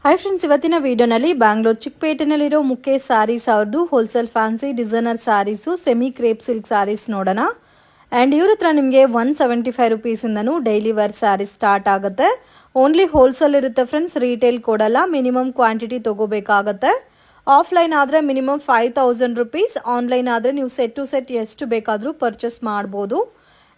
Hi friends, ಇವತ್ತಿನ ವಿಡಿಯೋನಲ್ಲಿ Bangalore ಚಿಕ್ಕಪೇಟೆನಲ್ಲಿರೋ Mukesh sarees ಅವ್ರದ್ದು wholesale fancy designer sarees semi crepe silk sarees ನೋಡೋಣ. ಆ್ಯಂಡ್ ಇವ್ರ ಹತ್ರ ನಿಮಗೆ 175 ರುಪೀಸಿಂದನೂ ಡೈಲಿ ವೇರ್ ಸಾರೀಸ್ ಸ್ಟಾರ್ಟ್ ಆಗುತ್ತೆ. ಓನ್ಲಿ ಹೋಲ್ಸೇಲ್ ಇರುತ್ತೆ ಫ್ರೆಂಡ್ಸ್, ರೀಟೇಲ್ ಕೊಡಲ್ಲ. ಮಿನಿಮಮ್ ಕ್ವಾಂಟಿಟಿ ತೊಗೋಬೇಕಾಗತ್ತೆ. ಆಫ್ಲೈನ್ ಆದರೆ ಮಿನಿಮಮ್ 5000 ರುಪೀಸ್, ಆನ್ಲೈನ್ ಆದರೆ ನೀವು ಸೆಟ್ ಟು ಸೆಟ್ ಎಷ್ಟು ಬೇಕಾದರೂ ಪರ್ಚೇಸ್ ಮಾಡ್ಬೋದು.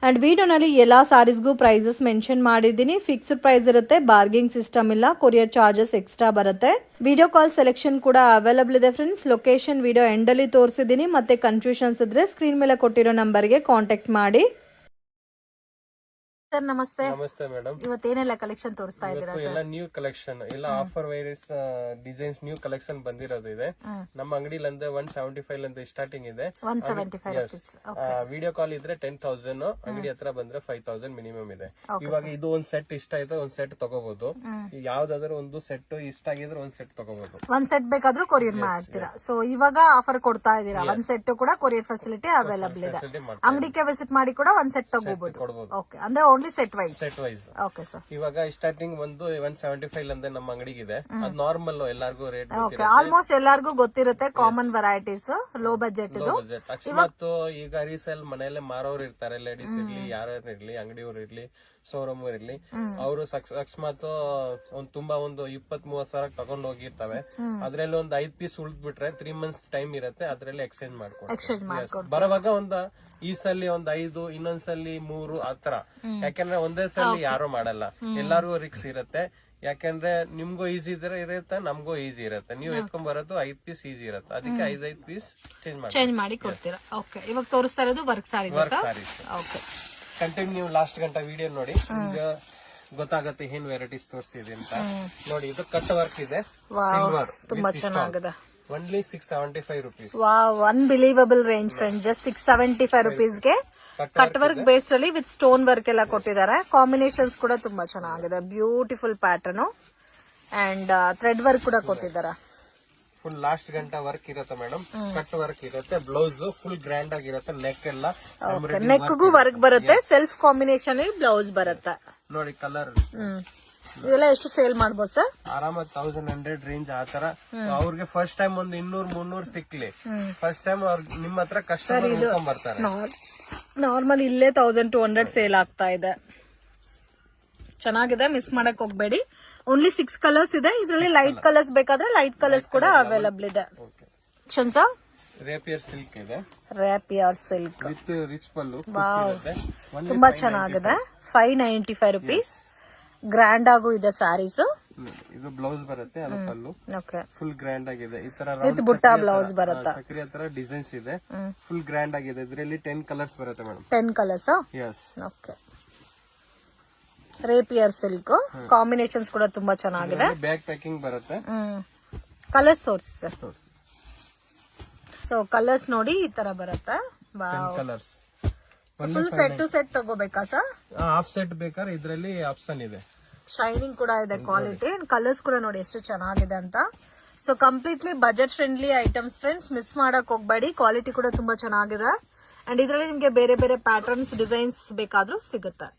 ಆ್ಯಂಡ್ ವಿಡಿಯೋನಲ್ಲಿ ಎಲ್ಲ ಸಾರೀಸ್ಗೂ ಪ್ರೈಸಸ್ ಮೆನ್ಷನ್ ಮಾಡಿದ್ದೀನಿ. ಫಿಕ್ಸ್ಡ್ ಪ್ರೈಸ್ ಇರುತ್ತೆ, ಬಾರ್ಗಿಂಗ್ ಸಿಸ್ಟಮ್ ಇಲ್ಲ, ಕೊರಿಯರ್ ಚಾರ್ಜಸ್ ಎಕ್ಸ್ಟ್ರಾ ಬರುತ್ತೆ. ವಿಡಿಯೋ ಕಾಲ್ ಸೆಲೆಕ್ಷನ್ ಕೂಡ ಅವೈಲಬಲ್ ಇದೆ ಫ್ರೆಂಡ್ಸ್. ಲೊಕೇಶನ್ ವಿಡಿಯೋ ಎಂಡಲ್ಲಿ ತೋರಿಸಿದ್ದೀನಿ. ಮತ್ತೆ ಕನ್ಫ್ಯೂಷನ್ಸ್ ಇದ್ರೆ ಸ್ಕ್ರೀನ್ ಮೇಲೆ ಕೊಟ್ಟಿರೋ ನಂಬರ್ಗೆ ಕಾಂಟ್ಯಾಕ್ಟ್ ಮಾಡಿ. ಸರ್ ನಮಸ್ತೆ. ನಮಸ್ತೆ ಮೇಡಮ್. ಇವತ್ತೇನೆಲ್ಲ ಕಲೆಕ್ಷನ್ ತೋರಿಸ್ತಾ ಇದ್ದೀರಾ? ಎಲ್ಲ ನ್ಯೂ ಕಲೆಕ್ಷನ್, ಎಲ್ಲ offer virus designs new collection ಬಂದಿರೋದು ಇದೆ. ನಮ್ಮ ಅಂಗಡಿಲಂದ 175 ಅಂತ ಸ್ಟಾರ್ಟಿಂಗ್ ಇದೆ. 175 ವಿಡಿಯೋ ಕಾಲ್ ಇದ್ರೆ 10,000, ಅಂಗಡಿ ಹತ್ರ ಬಂದ್ರೆ 5,000 ಮಿನಿಮಮ್ ಇದೆ. ಇವಾಗ ಇದು ಒಂದ್ ಸೆಟ್ ಇಷ್ಟ ಆಯ್ತು, ಒಂದ್ ಸೆಟ್ ತಗೋಬಹುದು. ಯಾವ್ದಾದ್ರು ಒಂದು ಸೆಟ್ ಇಷ್ಟ ಆಗಿದ್ರೆ ಒಂದ್ ಸೆಟ್ ತಗೋಬಹುದು. ಒಂದ್ ಸೆಟ್ ಬೇಕಾದ್ರೂ ಕೊರಿಯರ್ ಮಾಡ್ತೀರಾ. ಸೊ ಇವಾಗ ಆಫರ್ ಕೊಡ್ತಾ ಇದೀರಾ. ಒಂದ್ ಸೆಟ್ ಕೂಡ ಕೊರಿಯರ್ ಫೆಸಿಲಿಟಿ ಅವೈಲಬಲ್ ಇದೆ. ಅಂಗಡಿಗೆ ವಿಸಿಟ್ ಮಾಡಿ ಕೂಡ ಒಂದ್ ಸೆಟ್ ತಗೋಬಹುದು. ಓಕೆ, ಅಂದ್ರೆ only set wise. Okay sir. ಇವಾಗ ಸ್ಟಾರ್ಟಿಂಗ್ ಒಂದು 175 ಅಂದ್ರೆ ನಮ್ಮ ಅಂಗಡಿಗಿದೆ. ಅದು ನಾರ್ಮಲ್ ಎಲ್ಲಾರ್ಗೂ ರೇಟ್ ಆಲ್ಮೋಸ್ಟ್ ಎಲ್ಲಾರ್ಗೂ ಗೊತ್ತಿರುತ್ತೆ. ಕಾಮನ್ ವೆರೈಟೀಸ್, ಲೋ ಬಜೆಟ್ ಇದು. ಅಕಸ್ಮಾತ್ ಈಗ ರೀಸೇಲ್ ಮನೆಯಲ್ಲೇ ಮಾರೋರು ಇರ್ತಾರೆ, ಲೇಡೀಸ್ ಇರ್ಲಿ, ಯಾರ್ಯಾರು ಇರ್ಲಿ, ಅಂಗಡಿಯವ್ರು ಇರ್ಲಿ, ಶೋರೂಮ್ ಇರ್ಲಿ, ಅವರು ಅಕಸ್ಮಾತ್ ತುಂಬಾ ಒಂದು 20-30 ಸಾವಿರ ತಗೊಂಡ್ ಹೋಗಿರ್ತವೆ. ಅದ್ರಲ್ಲಿ ಒಂದು 5 ಪೀಸ್ ಉಳಿದ್ ಬಿಟ್ರೆ 3 ಮಂತ್ಸ್ ಟೈಮ್ ಇರುತ್ತೆ, ಅದ್ರಲ್ಲಿ ಎಕ್ಸ್ಚೇಂಜ್ ಮಾಡ್ಕೊಂಡು ಬರುವಾಗ ಒಂದು ಈ ಸಲ ಒಂದ್ 5, ಇನ್ನೊಂದ್ಸಲಿ 3 ಆತರ. ಯಾಕಂದ್ರೆ ಒಂದೇ ಸಲ ಯಾರು ಮಾಡಲ್ಲ, ಎಲ್ಲಾರ್ಗು ರಿಕ್ಸ್ ಇರುತ್ತೆ. ಯಾಕಂದ್ರೆ ನಿಮ್ಗೂ ಈಸಿ ಇರುತ್ತೆ, ನಮ್ಗೂ ಈಸಿ ಇರುತ್ತೆ. ನೀವು ಎತ್ಕೊಂಡ್ ಬರೋದು 5 ಪೀಸ್ ಈಸಿ ಇರುತ್ತೆ, ಅದಕ್ಕೆ 5 ಪೀಸ್ ಚೇಂಜ್ ಮಾಡಿ ಕೊಡ್ತೀರಾ. ಓಕೆ, ಇವಾಗ ತೋರಿಸ್ತಾ ಇರೋದು work sarees. Okay, continue last ಗಂಟ ವಿಡಿಯೋ ನೋಡಿ, ಈಗ ಗೊತ್ತಾಗತ್ತೆ ಏನ್ ವೆರೈಟೀಸ್ ತೋರಿಸ್ತಿದೆ ಅಂತ. ನೋಡಿ, ಇದು ಕಟ್ ವರ್ಕ್ ಇದೆ, ಸಿಲ್ವರ್, ತುಂಬಾ ಚೆನ್ನಾಗಿದೆ. Only 675 rupees. Wow, unbelievable range friends. Just 675 ರುಪೀಸ್ಗೆ ಕಟ್ ವರ್ಕ್ ಬೇಸ್ಡ್ ಅಲ್ಲಿ ವಿತ್ ಸ್ಟೋನ್ ವರ್ಕ್ ಎಲ್ಲ ಕೊಟ್ಟಿದ್ದಾರೆ. ಕಾಂಬಿನೇಷನ್ಸ್ ಕೂಡ ತುಂಬಾ ಚೆನ್ನಾಗಿದೆ. Beautiful pattern and thread work ಕೂಡ ಕೊಟ್ಟಿದ್ದಾರೆ. ಫುಲ್ ಲಾಸ್ಟ್ ಗಂಟ ವರ್ಕ್ ಇರುತ್ತೆ ಮೇಡಮ್. ಕಟ್ ವರ್ಕ್ ಇರುತ್ತೆ, ಬ್ಲೌಸ್ ಫುಲ್ ಗ್ರ್ಯಾಂಡ್ ಆಗಿರುತ್ತೆ. ನೆಕ್ ಎಲ್ಲ ನೆಕ್ಗೂ ವರ್ಕ್ ಬರುತ್ತೆ, ಸೆಲ್ಫ್ ಕಾಂಬಿನೇಷನ್ ಬ್ಲೌಸ್ ಬರುತ್ತೆ. ನೋಡಿ ಕಲರ್. ಇದೆಲ್ಲ ಎಷ್ಟು ಸೇಲ್ ಮಾಡ್ಬೋದು ಸರ್? ಆರಾಮಾಗಿ 1100 ರೇಂಜ್ ಆತರ. ಅವ್ರಿಗೆ ಫಸ್ಟ್ ಟೈಮ್ ಒಂದು 200-300 ಸಿಕ್ಲಿ, ಫಸ್ಟ್ ಟೈಮ್ ಅವ್ರಿಗೆ ನಿಮ್ಮ ಹತ್ರ ಕಸ್ಟಮರ್ ಬರ್ತಾರೆ. ನಾರ್ಮಲ್ ಇಲ್ಲೇ 1200 ಸೇಲ್ ಆಗ್ತಾ ಇದೆ. ಚೆನ್ನಾಗಿದೆ, ಮಿಸ್ ಮಾಡಕ್ ಹೋಗ್ಬೇಡಿ. ಓನ್ಲಿ 6 ಕಲರ್ಸ್ ಇದೆ. ಇದರಲ್ಲಿ ಲೈಟ್ ಕಲರ್ಸ್ ಬೇಕಾದ್ರೆ ಲೈಟ್ ಕಲರ್ಸ್ ಕೂಡ ಅವೈಲಬಲ್ ಇದೆ. ರೇಪಿಯರ್ ಸಿಲ್ಕ್ ಇದೆ, ರೇಪಿಯರ್ ಸಿಲ್ಕ್ ವಿತ್ ರಿಚ್ ಪಲ್ಲು. ತುಂಬಾ ಚೆನ್ನಾಗಿದೆ. 595 ರುಪೀಸ್. ಗ್ರ್ಯಾಂಡ್ ಆಗು ಇದೆ ಸ್ಯಾರೀಸ್. ಇದು ಬ್ಲೌಸ್ ಬರುತ್ತೆ, ಅದು ಪಲ್ಲು. ಫುಲ್ ಗ್ರ್ಯಾಂಡ್ ಆಗಿದೆ. ಈ ತರ ವಿತ್ ಬುಟ್ಟ ಬ್ಲೌಸ್ ಬರುತ್ತೆ. ಸಕ್ರಿಯ ತರ ಡಿಸೈನ್ಸ್ ಇದೆ, ಫುಲ್ ಗ್ರ್ಯಾಂಡ್ ಆಗಿದೆ. ಇದರಲ್ಲಿ 10 ಕಲರ್ಸ್ ಬರುತ್ತೆ madam. 10 colours. Yes. Okay, rapier silk. Combinations ಕೂಡ ತುಂಬಾ ಚೆನ್ನಾಗಿದೆ. ಬ್ಯಾಗ್ ಪ್ಯಾಕಿಂಗ್ ಬರುತ್ತೆ. ಕಲರ್ಸ್ ತೋರಿಸಿ ಸರ್. ಸೊ ಕಲರ್ಸ್ ನೋಡಿ, ಈ ತರ ಬರುತ್ತೆ. Colours full set to set ತಗೋಬೇಕಾ ಸರ್? ಹಾಫ್ ಸೆಟ್ ಬೇಕಾದ್ರೆ ಇದರಲ್ಲಿ ಆಪ್ಷನ್ ಇದೆ. ಶೈನಿಂಗ್ ಕೂಡ ಇದೆ, ಕ್ವಾಲಿಟಿ. ಅಂಡ್ ಕಲರ್ಸ್ ಕೂಡ ನೋಡಿ ಎಷ್ಟು ಚೆನ್ನಾಗಿದೆ ಅಂತ. So completely budget friendly items friends, miss ಮಾಡಕ್ ಹೋಗ್ಬೇಡಿ. ಕ್ವಾಲಿಟಿ ಕೂಡ ತುಂಬಾ ಚೆನ್ನಾಗಿದೆ. ಅಂಡ್ ಇದರಲ್ಲಿ ನಿಮ್ಗೆ ಬೇರೆ ಬೇರೆ ಪ್ಯಾಟರ್ನ್ಸ್, ಡಿಸೈನ್ಸ್ ಬೇಕಾದ್ರೂ ಸಿಗುತ್ತೆ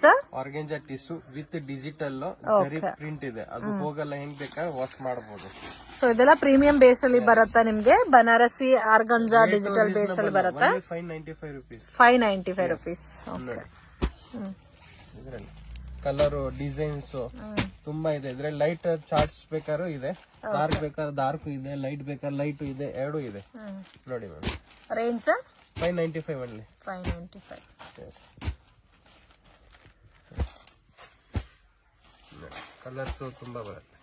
sir. Organza tissue with digital print ಇದೆ, ಅದು ಹೋಗಲ್ಲ, ಹೆಂಗ್ ಬೇಕಾದ್ರೆ ವಾಶ್ ಮಾಡಬಹುದು. ಸೊ ಇದೆಲ್ಲ ಪ್ರೀಮಿಯಂ ಬೇಸ್ ಅಲ್ಲಿ ಬರುತ್ತೆ ನಿಮ್ಗೆ. ಬನಾರಸಿ ಆರ್ಗಂಜಾ ಡಿಜಿಟಲ್ ಬೇಸ್ ಅಲ್ಲಿ ಬರುತ್ತೆ. 595 ರುಪೀಸ್. ಕಲರ್ ಡಿಸೈನ್ಸ್ ತುಂಬಾ ಇದೆ. ಇದ್ರಲ್ಲಿ ಲೈಟ್ ಚಾರ್ಟ್ಸ್ ಬೇಕಾದ್ರೂ ಇದೆ, ಡಾರ್ಕ್ ಬೇಕಾದ್ರೆ ಡಾರ್ಕ್ ಇದೆ, ಲೈಟ್ ಬೇಕಾದ್ರೆ ಲೈಟ್ ಇದೆ, ಎರಡು ಇದೆ. ನೋಡಿ ಮೇಡಮ್, ರೇಂಜ್ 595 ಓನ್ಲಿ. 595. ಕಲರ್ಸ್ ತುಂಬಾ ಬರುತ್ತೆ,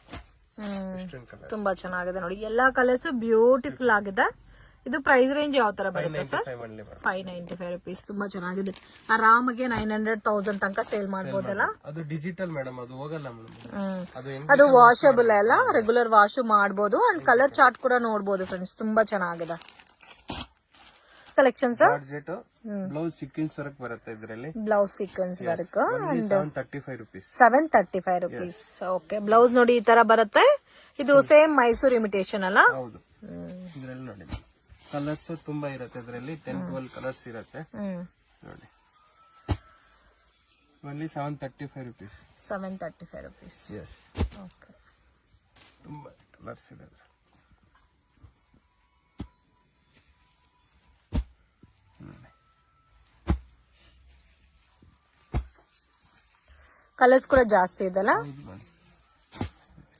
ತುಂಬಾ ಚೆನ್ನಾಗಿದೆ ನೋಡಿ. ಎಲ್ಲಾ ಕಲರ್ಸ್ ಬ್ಯೂಟಿಫುಲ್ ಆಗಿದೆ. ಇದು ಪ್ರೈಸ್ ರೇಂಜ್ ಯಾವ ತರ ಬರುತ್ತೆ ಸರ್? 595 ರುಪೀಸ್. ತುಂಬಾ ಚೆನ್ನಾಗಿದೆ. ಆರಾಮಾಗಿ 900-1000 ತನಕ ಸೇಲ್ ಮಾಡಬಹುದಲ್ಲ. ಅದು ಡಿಜಿಟಲ್ ಮೇಡಮ್, ಅದು ಹೋಗಲ್ಲ ಮೇಡಮ್. ಅದು ವಾಷಬಲ್ ಅಲ್ಲ, ರೆಗ್ಯುಲರ್ ವಾಶ್ ಮಾಡಬಹುದು. ಅಂಡ್ ಕಲರ್ ಚಾರ್ಟ್ ಕೂಡ ನೋಡಬಹುದು ಫ್ರೆಂಡ್ಸ್. ತುಂಬಾ ಚೆನ್ನಾಗಿದೆ collection sir. Blouse sequence work ಬರುತ್ತೆ ಇದರಲ್ಲಿ. Blouse sequence work 735 rupees. 735 rupees. Okay, blouse ನೋಡಿ ಈ ತರ ಬರುತ್ತೆ. ಇದು ಸೇಮ್ ಮೈಸೂರು ಇಮಿಟೇಷನ್ ಅಲ್ಲ? ಹೌದು. ಇದರಲ್ಲಿ ನೋಡಿ ಕಲರ್ಸ್ ತುಂಬಾ ಇರುತ್ತೆ. ಇದರಲ್ಲಿ 10-12 ಕಲರ್ಸ್ ಇರುತ್ತೆ ನೋಡಿ. Only 735 rupees. 735 rupees. Yes. Okay. ತುಂಬಾ ಕಲರ್ಸ್ ಇದೆ. ಕಲರ್ಸ್ ಕೂಡ ಜಾಸ್ತಿ ಇದೆಲ್ಲ.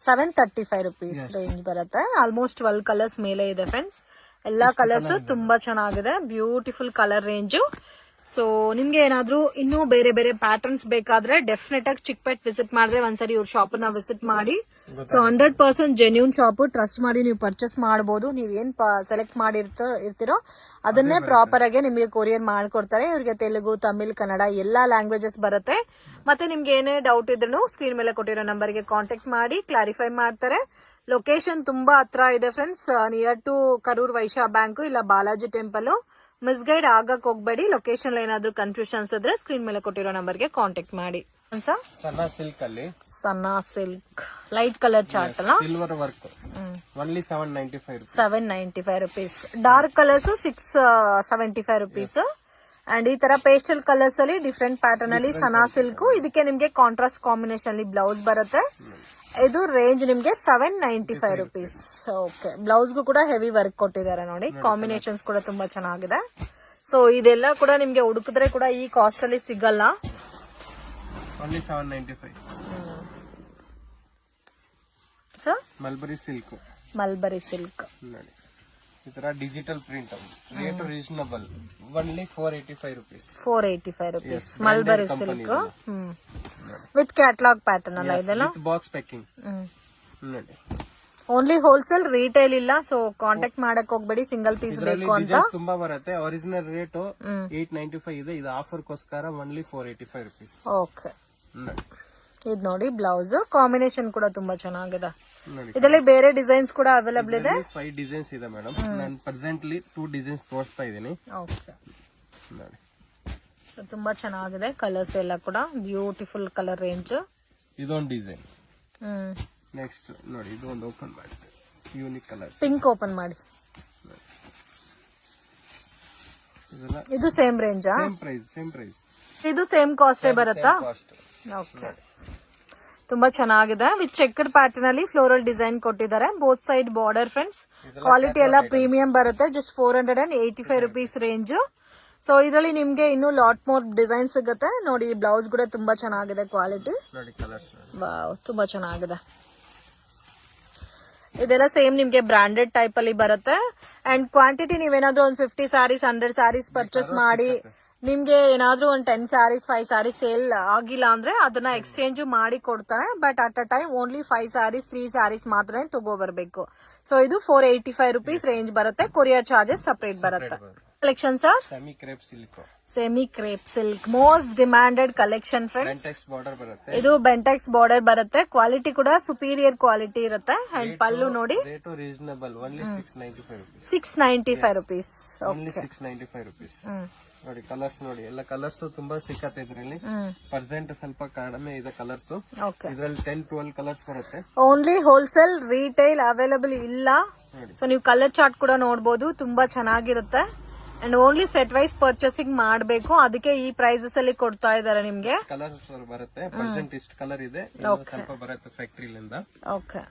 735 rupees ರೇಂಜ್ ಬರುತ್ತೆ. ಆಲ್ಮೋಸ್ಟ್ 12 ಕಲರ್ಸ್ ಮೇಲೆ ಇದೆ ಫ್ರೆಂಡ್ಸ್. ಎಲ್ಲಾ ಕಲರ್ಸ್ ತುಂಬಾ ಚೆನ್ನಾಗಿದೆ. Beautiful colour range. ಸೊ ನಿಮ್ಗೆ ಏನಾದ್ರೂ ಇನ್ನೂ ಬೇರೆ ಬೇರೆ ಪ್ಯಾಟರ್ನ್ಸ್ ಬೇಕಾದ್ರೆ ಡೆಫಿನೆಟ್ ಆಗಿ ಚಿಕ್ಪೇಟ್ ವಿಸಿಟ್ ಮಾಡಿದ್ರೆ ಒಂದ್ಸರಿ ಇವ್ರ ಶಾಪ್ ನ ವಿಸಿಟ್ ಮಾಡಿ. ಸೊ 100% ಜೆನ್ಯೂನ್ ಶಾಪ್, ಟ್ರಸ್ಟ್ ಮಾಡಿ ನೀವು ಪರ್ಚೇಸ್ ಮಾಡಬಹುದು. ನೀವ್ ಏನ್ ಸೆಲೆಕ್ಟ್ ಮಾಡಿರ್ತೀರೋ ಅದನ್ನೇ ಪ್ರಾಪರ್ ಆಗಿ ನಿಮಗೆ ಕೊರಿಯರ್ ಮಾಡ್ಕೊಡ್ತಾರೆ. ಇವ್ರಿಗೆ ತೆಲುಗು, ತಮಿಳ್, ಕನ್ನಡ ಎಲ್ಲಾ ಲ್ಯಾಂಗ್ವೇಜಸ್ ಬರುತ್ತೆ. ಮತ್ತೆ ನಿಮ್ಗೆ ಏನೇ ಡೌಟ್ ಇದ್ರೂ ಸ್ಕ್ರೀನ್ ಮೇಲೆ ಕೊಟ್ಟಿರೋ ನಂಬರ್ಗೆ ಕಾಂಟ್ಯಾಕ್ಟ್ ಮಾಡಿ ಕ್ಲಾರಿಫೈ ಮಾಡ್ತಾರೆ. ಲೊಕೇಶನ್ ತುಂಬಾ ಹತ್ರ ಇದೆ friends, near to Karur Vysya bank ಇಲ್ಲ ಬಾಲಾಜಿ ಟೆಂಪಲ್. ಮಿಸ್ಗೈಡ್ ಆಗಕ್ ಹೋಗ್ಬೇಡಿ. ಲೊಕೇಶನ್ ಏನಾದ್ರೂ ಕನ್ಫ್ಯೂಷನ್ಸ್ ಇದ್ರೆ ಸ್ಕ್ರೀನ್ ಮೇಲೆ ಕೊಟ್ಟಿರೋ ನಂಬರ್ಗೆ ಕಾಂಟ್ಯಾಕ್ಟ್ ಮಾಡಿ. ಸಣ್ಣ ಸಿಲ್ಕ್ ಅಲ್ಲಿ ಸಣ್ಣ ಸಿಲ್ಕ್ ಲೈಟ್ ಕಲರ್ ಚಾರ್ಟ್ ಅಲ್ಲ, silver work. Only 795 rupees. 795 rupees. Dark colours 675 rupees. And ಈ ತರ ಪೇಸ್ಟಲ್ ಕಲರ್ಸ್ ಅಲ್ಲಿ ಡಿಫ್ರೆಂಟ್ ಪ್ಯಾಟರ್ನ್ ಅಲ್ಲಿ ಸನಾ ಸಿಲ್ಕ್. ಇದಕ್ಕೆ ನಿಮ್ಗೆ ಕಾಂಟ್ರಾಸ್ಟ್ ಕಾಂಬಿನೇಷನ್ ಅಲ್ಲಿ ಬ್ಲೌಸ್ ಬರುತ್ತೆ. ಇದು ರೇಂಜ್ ನಿಮ್ಗೆ 795 rupees. ಓಕೆ, ಬ್ಲೌಸ್ ಗೂ ಕೂಡ ಹೆವಿ ವರ್ಕ್ ಕೊಟ್ಟಿದ್ದಾರೆ ನೋಡಿ. ಕಾಂಬಿನೇಷನ್ಸ್ ಕೂಡ ತುಂಬಾ ಚೆನ್ನಾಗಿದೆ. ಸೊ ಇದೆಲ್ಲ ಕೂಡ ನಿಮ್ಗೆ ಹುಡುಕಿದ್ರೆ ಕೂಡ ಈ ಕಾಸ್ಟ್ ಅಲ್ಲಿ ಸಿಗಲ್ಲ. Only 795. Sir mulberry silk. Mulberry silk ನೋಡಿ, ಈ ತರ digital print. Rate reasonable. Only 485 rupees. 485 rupees. Mulberry silk with catalogue pattern ಅಲ್ಲ ಇದೆಲ್ಲ. ಬಾಕ್ಸ್ ಪ್ಯಾಕಿಂಗ್ ನೋಡಿ. ಓನ್ಲಿ ಹೋಲ್ಸೇಲ್, ರಿಟೇಲ್ ಇಲ್ಲ. ಸೊ ಕಾಂಟ್ಯಾಕ್ಟ್ ಮಾಡಕ್ ಹೋಗ್ಬೇಡಿ ಸಿಂಗಲ್ ಪೀಸ್ ಬೇಕು ಅಂತ. ತುಂಬಾ ಬರುತ್ತೆ. ಒರಿಜಿನಲ್ ರೇಟ್ 895 ಇದೆ. ಇದು ಆಫರ್ ಗೋಸ್ಕರ ಓನ್ಲಿ 485 rupees. ಓಕೆ, ಇದ್ ನೋಡಿ ಬ್ಲೌಸ್ ಕಾಂಬಿನೇಷನ್ ಕೂಡ ತುಂಬಾ ಚೆನ್ನಾಗಿದೆ. ಇದರಲ್ಲಿ ಬೇರೆ ಡಿಸೈನ್ಸ್ ಕೂಡ ಅವೈಲೇಬಲ್ ಇದೆ. 5 ಡಿಸೈನ್ಸ್ ಇದೆ ಮೇಡಮ್. ನಾನು ಪ್ರೆಸೆಂಟ್ಲಿ 2 ಡಿಸೈನ್ಸ್ ತೋರಿಸ್ತಾ ಇದ್ದೀನಿ. ಓಕೆ, ತುಂಬಾ ಚೆನ್ನಾಗಿದೆ. ಕಲರ್ಸ್ ಎಲ್ಲ ಕೂಡ ಬ್ಯೂಟಿಫುಲ್ ಕಲರ್ ರೇಂಜ್. ಇದೊಂದು ಡಿಸೈನ್. ನೆಕ್ಸ್ಟ್ ನೋಡಿ, ಇದು ಒಂದು ಓಪನ್ ಮಾಡಿ. ಯೂನಿಕ್ ಕಲರ್ ಪಿಂಕ್ ಓಪನ್ ಮಾಡಿ. ಇದು ಸೇಮ್ ರೇಂಜಾ? Same price. ಇದು ಸೇಮ್ ಕಾಸ್ಟ್ ಬರುತ್ತಾ? ಓಕೆ, ತುಂಬಾ ಚೆನ್ನಾಗಿದೆ. ವಿತ್ ಚೆಕರ್ ಪ್ಯಾಟರ್ನ್ ಅಲ್ಲಿ ಫ್ಲೋರಲ್ ಡಿಸೈನ್ ಕೊಟ್ಟಿದ್ದಾರೆ. Both side border friends. Quality ಎಲ್ಲ ಪ್ರೀಮಿಯಂ ಬರುತ್ತೆ. Just 485 rupees range. ಸೊ ಇದರಲ್ಲಿ ನಿಮ್ಗೆ ಇನ್ನು ಲಾಟ್ ಮೋರ್ ಡಿಸೈನ್ ಸಿಗುತ್ತೆ ನೋಡಿ. ಬ್ಲೌಸ್ ಕೂಡ ತುಂಬಾ ಚೆನ್ನಾಗಿದೆ. ಕ್ವಾಲಿಟಿ ವಾವ್, ತುಂಬಾ ಚೆನ್ನಾಗಿದೆ. ಇದೆಲ್ಲ ಸೇಮ್ ನಿಮ್ಗೆ ಬ್ರಾಂಡೆಡ್ ಟೈಪ್ ಅಲ್ಲಿ ಬರುತ್ತೆ. ಅಂಡ್ ಕ್ವಾಂಟಿಟಿ ನೀವೇನಾದ್ರೂ ಒಂದು 50 sarees 100 sarees ಪರ್ಚೇಸ್ ಮಾಡಿ ನಿಮ್ಗೆ ಏನಾದ್ರೂ ಒಂದು 10 sarees 5 sarees ಸೇಲ್ ಆಗಿಲ್ಲ ಅಂದ್ರೆ ಅದನ್ನ ಎಕ್ಸ್ಚೇಂಜ್ ಮಾಡಿ ಕೊಡ್ತಾರೆ. But at a time only 5 sarees 3 sarees ಮಾತ್ರ ತಗೋಬರ್ಬೇಕು. ಸೊ ಇದು 485 rupees ರೇಂಜ್ ಬರುತ್ತೆ. ಕೊರಿಯರ್ ಚಾರ್ಜಸ್ ಸಪರೇಟ್ ಬರುತ್ತೆ. Collection sir semi crepe silk. Semi crepe silk most demanded collection friends. ಇದು ಬೆಂಟೆಕ್ಸ್ ಬಾರ್ಡರ್ ಬರುತ್ತೆ. ಕ್ವಾಲಿಟಿ ಕೂಡ ಸುಪೀರಿಯರ್ ಕ್ವಾಲಿಟಿ ಇರುತ್ತೆ. ಅಂಡ್ ಪಲ್ಲು ನೋಡಿ, reasonable. Only 695 rupees. 695 rupees. Only 695 rupees. ನೋಡಿ ಕಲರ್ಸ್ ನೋಡಿ, ಎಲ್ಲ ಕಲರ್ಸ್ ತುಂಬಾ ಸಿಕ್ಕತ್ತೆ ಇದ್ರಲ್ಲಿ. ಪರ್ಸೆಂಟ್ ಸ್ವಲ್ಪ ಕಡಿಮೆ ಇದೆ ಕಲರ್ಸ್. ಇದ್ರಲ್ಲಿ 10-12 ಕಲರ್ಸ್ ಬರುತ್ತೆ. ಓನ್ಲಿ ಹೋಲ್ಸೇಲ್, ರಿಟೇಲ್ ಅವೈಲಬಲ್ ಇಲ್ಲ. ಸೊ ನೀವು ಕಲರ್ ಚಾರ್ಟ್ ಕೂಡ ನೋಡಬಹುದು. ತುಂಬಾ ಚೆನ್ನಾಗಿರುತ್ತೆ. And only set wise purchasing ಮಾಡಬೇಕು. ಅದಕ್ಕೆ ಈ ಪ್ರೈಸಸ್ ಅಲ್ಲಿ ಕೊಡ್ತಾ ಇದಾರೆ ನಿಮ್ಗೆ. ಕಲರ್ಸ್ ಬರುತ್ತೆ. ಪರ್ಸೆಂಟ್ ಇಷ್ಟು ಕಲರ್ ಇದೆ. ಸ್ವಲ್ಪ ಬರುತ್ತೆ ಫ್ಯಾಕ್ಟರಿಲಿಂದ. ಓಕೆ,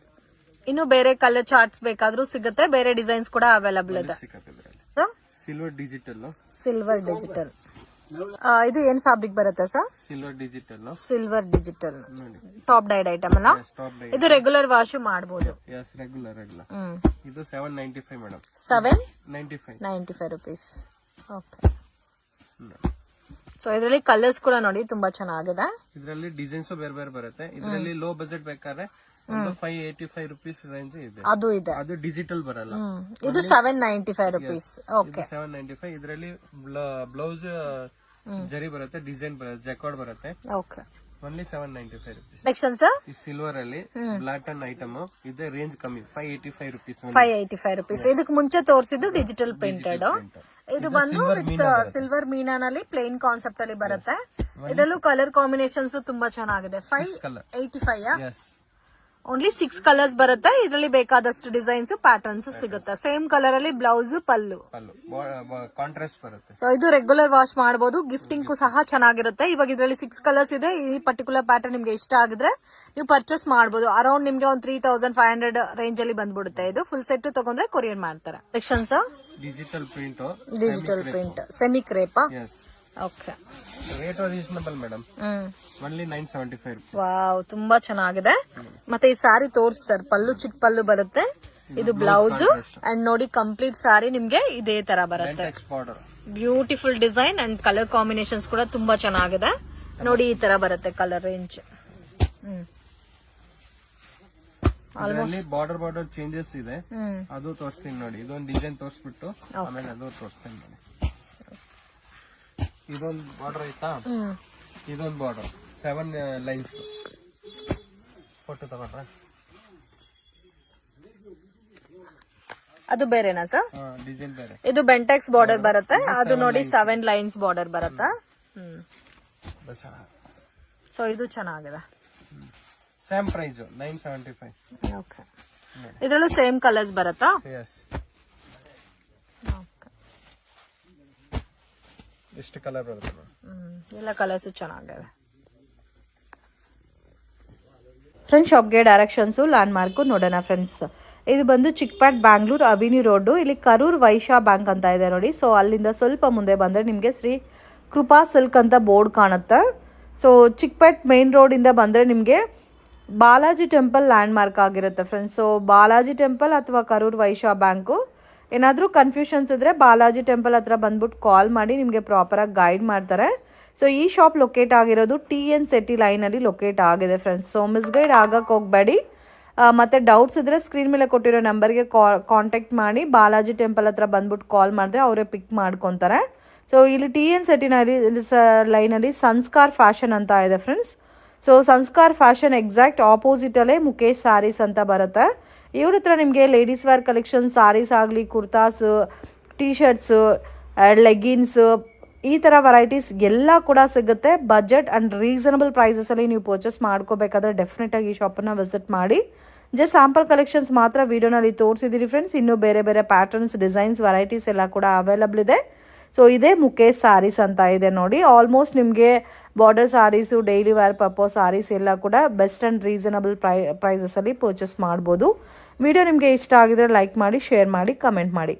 ಇನ್ನು ಬೇರೆ ಕಲರ್ ಚಾರ್ಟ್ಸ್ ಬೇಕಾದ್ರೂ ಸಿಗುತ್ತೆ. ಬೇರೆ ಡಿಸೈನ್ಸ್ ಕೂಡ ಅವೈಲಬಲ್ ಇದೆ. Silver digital. Silver digital. ಇದು ಏನ್ ಫ್ಯಾಬ್ರಿಕ್ ಬರುತ್ತೆ sir? Silver digital. Silver digital top died item ಅಲ್ಲ. ಇದು ರೆಗ್ಯುಲರ್ ವಾಶ್ ಮಾಡಬಹುದು. ರೆಗ್ಯುಲರ್. ಇದು 795 ಮೇಡಮ್. 795 rupees. ಓಕೆ, ಸೊ ಇದರಲ್ಲಿ ಕಲರ್ಸ್ ಕೂಡ ನೋಡಿ ತುಂಬಾ ಚೆನ್ನಾಗಿದೆ. ಇದರಲ್ಲಿ ಡಿಸೈನ್ಸ್ ಬೇರೆ ಬೇರೆ ಬರುತ್ತೆ. ಇದರಲ್ಲಿ ಲೋ ಬಜೆಟ್ ಬೇಕಾದ್ರೆ 585 rupees ರೇಂಜ್ ಇದೆ. ಅದು ಇದೆ. ಅದು ಡಿಜಿಟಲ್ ಬರಲ್ಲ. ಇದು 795 rupees. ಓಕೆ, 795. ಇದರಲ್ಲಿ ಬ್ಲೌಸ್ ಜರಿ ಬರುತ್ತೆ, ಡಿಸೈನ್ ಬರುತ್ತೆ, ಜಕಾರ್ಡ್ ಬರುತ್ತೆ. Okay, only 795 rupees. Next sir ಈ ಸಿಲ್ವರ್ ಅಲ್ಲಿ ಬ್ಲಾಕ್ ಅಂಡ್ ಐಟಮ್ ಇದೆ. ರೇಂಜ್ ಕಮ್ಮಿ, 585 rupees. 585 rupees. ಇದಕ್ಕೆ ಮುಂಚೆ ತೋರಿಸಿದ್ದು ಡಿಜಿಟಲ್ ಪ್ರಿಂಟೆಡ್. ಇದು ಬಂದು ವಿತ್ ಸಿಲ್ವರ್ ಮೀನಾನಲ್ಲಿ ಪ್ಲೇನ್ ಕಾನ್ಸೆಪ್ಟ್ ಅಲ್ಲಿ ಬರುತ್ತೆ. ಇದರಲ್ಲೂ ಕಲರ್ ಕಾಂಬಿನೇಷನ್ಸ್ ತುಂಬಾ ಚೆನ್ನಾಗಿದೆ. 585. ಓನ್ಲಿ 6 ಕಲರ್ಸ್ ಬರುತ್ತೆ. ಇದರಲ್ಲಿ ಬೇಕಾದಷ್ಟು ಡಿಸೈನ್ಸ್ ಪ್ಯಾಟರ್ನ್ಸ್ ಸಿಗುತ್ತೆ. ಸೇಮ್ ಕಲರ್ ಅಲ್ಲಿ ಬ್ಲೌಸ್ ಪಲ್ಲು ಕಾಂಟ್ರಾಸ್ಟ್ ಬರುತ್ತೆ. ಸೊ ಇದು ರೆಗ್ಯುಲರ್ ವಾಶ್ ಮಾಡಬಹುದು. ಗಿಫ್ಟಿಂಗ್ ಸಹ ಚೆನ್ನಾಗಿರುತ್ತೆ. ಇವಾಗ ಇದರಲ್ಲಿ 6 ಕಲರ್ಸ್ ಇದೆ. ಈ ಪರ್ಟಿಕ್ಯುಲರ್ ಪ್ಯಾಟರ್ನ್ ನಿಮ್ಗೆ ಇಷ್ಟ ಆಗಿದ್ರೆ ನೀವು ಪರ್ಚೇಸ್ ಮಾಡಬಹುದು. ಅರೌಂಡ್ ನಿಮ್ಗೆ ಒಂದು 3500 ರೇಂಜ್ ಅಲ್ಲಿ ಬಂದ್ಬಿಡುತ್ತೆ. ಇದು ಫುಲ್ ಸೆಟ್ ತಗೊಂಡ್ರೆ ಕೊರಿಯರ್ ಮಾಡ್ತಾರೆ. Sections digital print semi crepe. Okay, rate reasonable madam. Only 975 rupees. Wow, ತುಂಬಾ ಚೆನ್ನಾಗಿದೆ. ಮತ್ತೆ ಈ ಸಾರಿ ತೋರಿಸ್ತಾರೆ. ಪಲ್ಲು ಚಿಕ್ಕ ಪಲ್ಲು ಬರುತ್ತೆ. ಇದು ಬ್ಲೌಸ್ ಅಂಡ್ ನೋಡಿ ಕಂಪ್ಲೀಟ್ ಸಾರಿ ನಿಮ್ಗೆ ಇದೇ ತರ ಬರುತ್ತೆ. Beautiful design and colour combinations ಕೂಡ ತುಂಬಾ ಚೆನ್ನಾಗಿದೆ. ನೋಡಿ ಈ ತರ ಬರುತ್ತೆ ಕಲರ್ ರೇಂಜ್. ಬಾರ್ಡರ್ ಚೇಂಜಸ್ ಇದೆ, ಅದು ತೋರಿಸ್ತೀನಿ ನೋಡಿ. ಇದೊಂದು ಡಿಸೈನ್ ತೋರಿಸ್ಬಿಟ್ಟು ಆಮೇಲೆ ಅದು ತೋರಿಸ್ತೀನಿ ನೋಡಿ. ಇದೊಂದು ಬಾರ್ಡರ್ ಆಯ್ತಾ, ಇದೊಂದು ಬಾರ್ಡರ್ 7 ಲೈನ್ಸ್. ಫೋಟೋ ತಗೊಂಡ್ರೆ ಅದು ಬೇರೆನಾ ಸರ್? ಡಿಸೈನ್ ಬೇರೆ. ಇದು ಬೆಂಟೆಕ್ಸ್ ಬಾರ್ಡರ್ ಬರುತ್ತೆ. ಅದು ನೋಡಿ 7 ಲೈನ್ಸ್ ಬಾರ್ಡರ್ ಬರುತ್ತೆ. ಸೊ ಇದು ಚೆನ್ನಾಗಿದೆ. Same price 975. ಓಕೆ, ಇದರಲ್ಲೂ ಸೇಮ್ ಕಲರ್ಸ್ ಬರುತ್ತಾ? ಎಷ್ಟು ಕಲರ್ ಬರುತ್ತೆ? ಎಲ್ಲ ಕಲರ್ಸ್ ಚೆನ್ನಾಗಿದೆ. ಫ್ರೆಂಡ್ಸ್, ಶಾಪ್ಗೆ ಡೈರೆಕ್ಷನ್ಸ್ ಲ್ಯಾಂಡ್ ಮಾರ್ಕ್ ನೋಡೋಣ ಫ್ರೆಂಡ್ಸ್. ಇದು ಬಂದು ಚಿಕ್ಪೇಟ್ ಬ್ಯಾಂಗ್ಳೂರ್ ಅವಿನ್ಯೂ ರೋಡ್. ಇಲ್ಲಿ ಕರೂರ್ ವೈಶ್ಯ ಬ್ಯಾಂಕ್ ಅಂತ ಇದೆ ನೋಡಿ. ಸೊ ಅಲ್ಲಿಂದ ಸ್ವಲ್ಪ ಮುಂದೆ ಬಂದ್ರೆ ನಿಮಗೆ ಶ್ರೀ ಕೃಪಾ ಸಿಲ್ಕ್ ಅಂತ ಬೋರ್ಡ್ ಕಾಣುತ್ತೆ. ಸೊ ಚಿಕ್ಪೇಟ್ ಮೇನ್ ರೋಡ್ ಇಂದ ಬಂದ್ರೆ ನಿಮಗೆ ಬಾಲಾಜಿ ಟೆಂಪಲ್ ಲ್ಯಾಂಡ್ ಮಾರ್ಕ್ ಆಗಿರುತ್ತೆ ಫ್ರೆಂಡ್ಸ್. ಸೊ ಬಾಲಾಜಿ ಟೆಂಪಲ್ ಅಥವಾ ಕರೂರ್ ವೈಶ್ಯ ಬ್ಯಾಂಕು, ಏನಾದರೂ ಕನ್ಫ್ಯೂಷನ್ಸ್ ಇದ್ರೆ ಬಾಲಾಜಿ ಟೆಂಪಲ್ ಹತ್ರ ಬಂದ್ಬಿಟ್ಟು ಕಾಲ್ ಮಾಡಿ, ನಿಮಗೆ ಪ್ರಾಪರಾಗಿ ಗೈಡ್ ಮಾಡ್ತಾರೆ. ಸೊ ಈ ಶಾಪ್ ಲೊಕೇಟ್ ಆಗಿರೋದು TN City ಲೈನಲ್ಲಿ ಲೊಕೇಟ್ ಆಗಿದೆ ಫ್ರೆಂಡ್ಸ್. ಸೊ ಮಿಸ್ಗೈಡ್ ಆಗಕ್ಕೆ ಹೋಗಬೇಡಿ. ಮತ್ತೆ ಡೌಟ್ಸ್ ಇದ್ರೆ ಸ್ಕ್ರೀನ್ ಮೇಲೆ ಕೊಟ್ಟಿರೋ ನಂಬರ್ಗೆ ಕಾಂಟ್ಯಾಕ್ಟ್ ಮಾಡಿ. ಬಾಲಾಜಿ ಟೆಂಪಲ್ ಹತ್ರ ಬಂದ್ಬಿಟ್ಟು ಕಾಲ್ ಮಾಡಿದ್ರೆ ಅವರೇ ಪಿಕ್ ಮಾಡ್ಕೊತಾರೆ. ಸೊ ಇಲ್ಲಿ TN City ಲೈನಲ್ಲಿ ಸಂಸ್ಕಾರ್ ಫ್ಯಾಷನ್ ಅಂತ ಇದೆ friends. So Sanskar fashion exact ಆಪೋಸಿಟಲ್ಲೇ ಮುಖೇಶ್ ಸ್ಯಾರೀಸ್ ಅಂತ ಬರುತ್ತೆ. ಇವ್ರ ಹತ್ರ ನಿಮಗೆ ಲೇಡೀಸ್ ವೇರ್ ಕಲೆಕ್ಷನ್, ಸಾರೀಸ್ ಆಗಲಿ, ಕುರ್ತಾಸ್, ಟೀ ಶರ್ಟ್ಸ್, ಲೆಗ್ಗಿನ್ಸ್, ಈ ಥರ ವೆರೈಟೀಸ್ ಎಲ್ಲ ಕೂಡ ಸಿಗುತ್ತೆ. ಬಜೆಟ್ ಆ್ಯಂಡ್ ರೀಸನಬಲ್ ಪ್ರೈಸಸಲ್ಲಿ ನೀವು ಪರ್ಚೇಸ್ ಮಾಡ್ಕೋಬೇಕಾದ್ರೆ ಡೆಫಿನೆಟಾಗಿ ಈ ಶಾಪನ್ನು ವಿಸಿಟ್ ಮಾಡಿ. ಜಸ್ಟ್ ಸ್ಯಾಂಪಲ್ ಕಲೆಕ್ಷನ್ಸ್ ಮಾತ್ರ ವಿಡಿಯೋನಲ್ಲಿ ತೋರಿಸಿದ್ದೀರಿ ಫ್ರೆಂಡ್ಸ್. ಇನ್ನೂ ಬೇರೆ ಬೇರೆ ಪ್ಯಾಟರ್ನ್ಸ್, ಡಿಸೈನ್ಸ್, ವೆರೈಟೀಸ್ ಎಲ್ಲ ಕೂಡ ಅವೈಲಬಲ್ ಇದೆ. ಸೊ ಇದೇ ಮುಖೇಶ್ ಸ್ಯಾರೀಸ್ ಅಂತ ಇದೆ ನೋಡಿ. ಆಲ್ಮೋಸ್ಟ್ ನಿಮಗೆ ಬಾರ್ಡರ್ ಸಾರೀಸು, ಡೈಲಿ ವೇರ್ ಪರ್ಪಸ್ ಸಾರೀಸ್ ಎಲ್ಲ ಕೂಡ ಬೆಸ್ಟ್ ಆ್ಯಂಡ್ ರೀಸನಬಲ್ ಪ್ರೈಸಸಲ್ಲಿ ಪರ್ಚೇಸ್ ಮಾಡ್ಬೋದು. ವಿಡಿಯೋ ನಿಮಗೆ ಇಷ್ಟ ಆಗಿದ್ರೆ ಲೈಕ್ ಮಾಡಿ, ಶೇರ್ ಮಾಡಿ, ಕಮೆಂಟ್ ಮಾಡಿ.